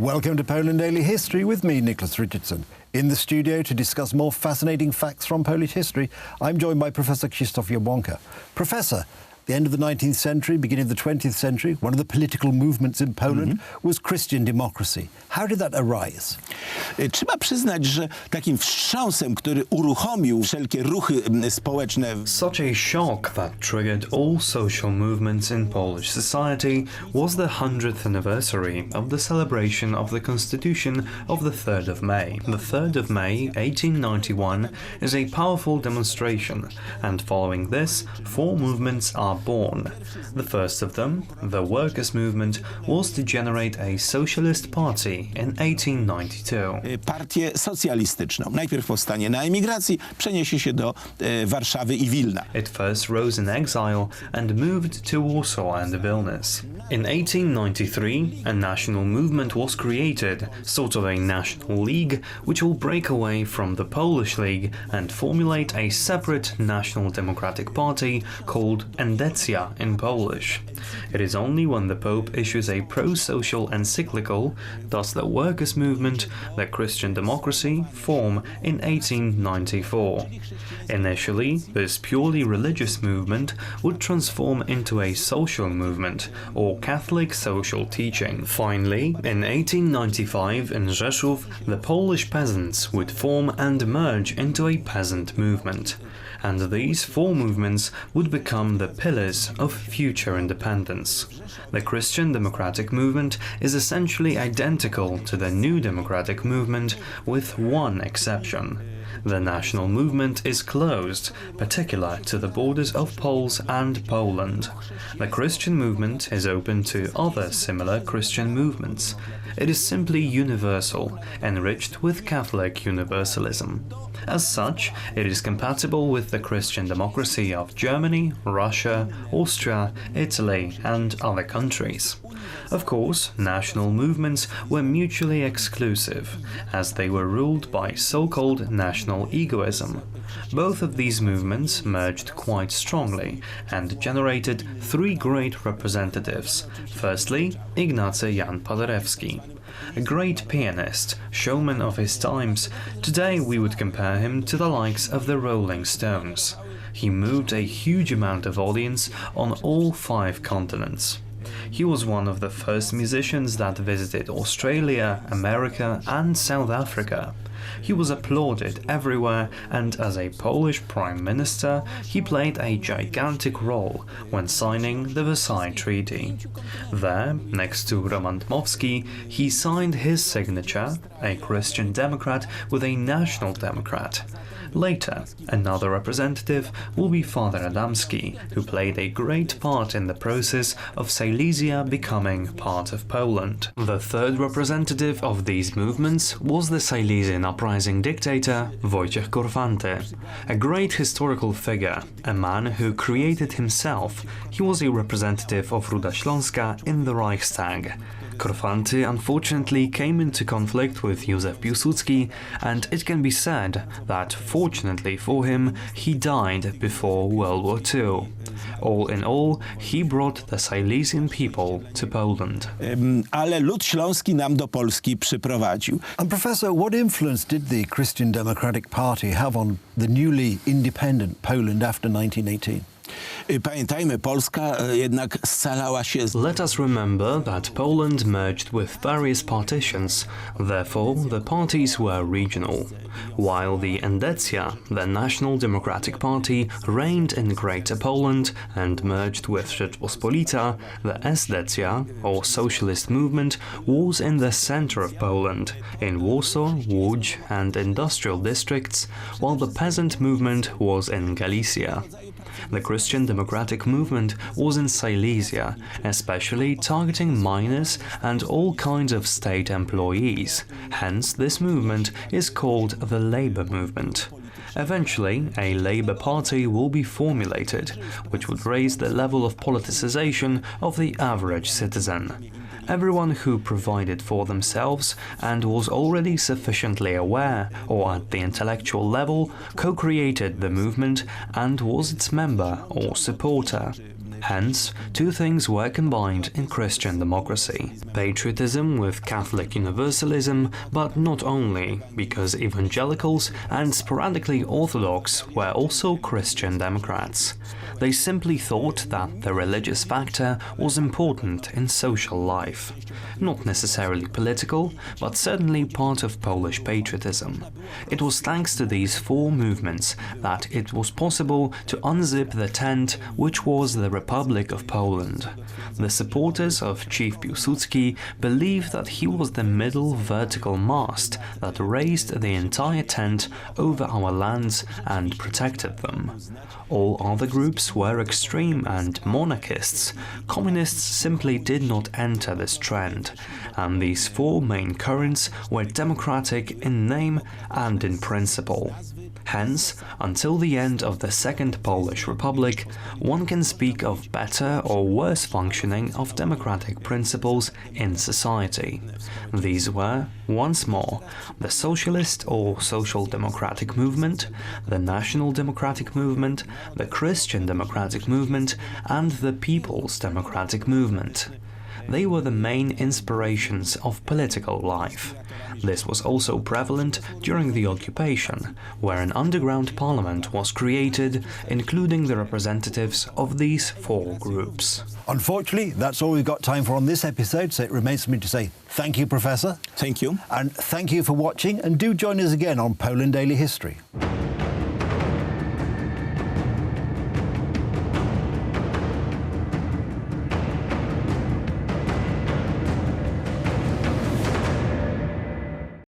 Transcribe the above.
Welcome to Poland Daily History with me, Nicholas Richardson. In the studio to discuss more fascinating facts from Polish history, I'm joined by Professor Krzysztof Jabłonka. Professor, the end of the 19th century, beginning of the 20th century, one of the political movements in Poland was Christian democracy. How did that arise? Trzeba przyznać, że takim wstrząsem, który uruchomił wszelkie ruchy społeczne. Such a shock that triggered all social movements in Polish society was the 100th anniversary of the celebration of the Constitution of the 3rd of May. The 3rd of May, 1891, is a powerful demonstration, and following this, four movements are born. The first of them, the workers' movement, was to generate a socialist party in 1892. Partię socjalistyczną. Najpierw powstanie na emigracji, przeniesie się do Warszawy i Wilna. It first rose in exile and moved to Warsaw and Vilnius. In 1893, a national movement was created, sort of a national league, which will break away from the Polish League and formulate a separate national democratic party called Endecja in Polish. It is only when the Pope issues a pro-social encyclical, thus the workers' movement, that Christian democracy form in 1894. Initially, this purely religious movement would transform into a social movement, or Catholic social teaching. Finally, in 1895 in Rzeszów, the Polish peasants would form and merge into a peasant movement. And these four movements would become the pillars of future independence. The Christian democratic movement is essentially identical to the New Democratic movement, with one exception. The national movement is closed, particular to the borders of Poles and Poland. The Christian movement is open to other similar Christian movements. It is simply universal, enriched with Catholic universalism. As such, it is compatible with the Christian democracy of Germany, Russia, Austria, Italy, and other countries. Of course, national movements were mutually exclusive, as they were ruled by so-called national egoism. Both of these movements merged quite strongly and generated three great representatives. Firstly, Ignacy Jan Paderewski. A great pianist, showman of his times, today we would compare him to the likes of the Rolling Stones. He moved a huge amount of audience on all 5 continents. He was one of the first musicians that visited Australia, America, and South Africa. He was applauded everywhere, and as a Polish Prime Minister, he played a gigantic role when signing the Versailles Treaty. There, next to Roman Dmowski, he signed his signature, a Christian Democrat with a National Democrat. Later, another representative will be Father Adamski, who played a great part in the process of Silesia becoming part of Poland. The third representative of these movements was the Silesian uprising dictator Wojciech Korfanty, a great historical figure, a man who created himself. He was a representative of Ruda Śląska in the Reichstag. Korfanty unfortunately came into conflict with Józef Piłsudski, and it can be said that, fortunately for him, he died before World War II. All in all, he brought the Silesian people to Poland. Ale lud śląski nam do Polski przyprowadził. And Professor, what influence did the Christian Democratic Party have on the newly independent Poland after 1918? Pamiętajmy, Polska jednak scalała się. Let us remember that Poland merged with various partitions, therefore the parties were regional. While the Endecja, the National Democratic Party, reigned in Greater Poland and merged with Rzeczpospolita, the Esdecja, or socialist movement, was in the center of Poland, in Warsaw, Łódź and industrial districts, while the peasant movement was in Galicia. The Christian Democratic movement was in Silesia, especially targeting miners and all kinds of state employees. Hence, this movement is called the Labour Movement. Eventually, a Labour Party will be formulated, which would raise the level of politicization of the average citizen. Everyone who provided for themselves and was already sufficiently aware, or at the intellectual level, co-created the movement and was its member or supporter. Hence, two things were combined in Christian democracy: patriotism with Catholic universalism, but not only, because evangelicals and sporadically Orthodox were also Christian Democrats. They simply thought that the religious factor was important in social life. Not necessarily political, but certainly part of Polish patriotism. It was thanks to these four movements that it was possible to unzip the tent which was the Republic of Poland. The supporters of Chief Piłsudski believed that he was the middle vertical mast that raised the entire tent over our lands and protected them. All other groups were extreme and monarchists. Communists simply did not enter this trend, and these four main currents were democratic in name and in principle. Hence, until the end of the Second Polish Republic, one can speak of better or worse functioning of democratic principles in society. These were, once more, the socialist or social democratic movement, the national democratic movement, the Christian democratic movement, and the People's Democratic Movement. They were the main inspirations of political life. This was also prevalent during the occupation, where an underground parliament was created, including the representatives of these four groups. Unfortunately, that's all we've got time for on this episode, so it remains for me to say thank you, Professor. Thank you. And thank you for watching, and do join us again on Poland Daily History.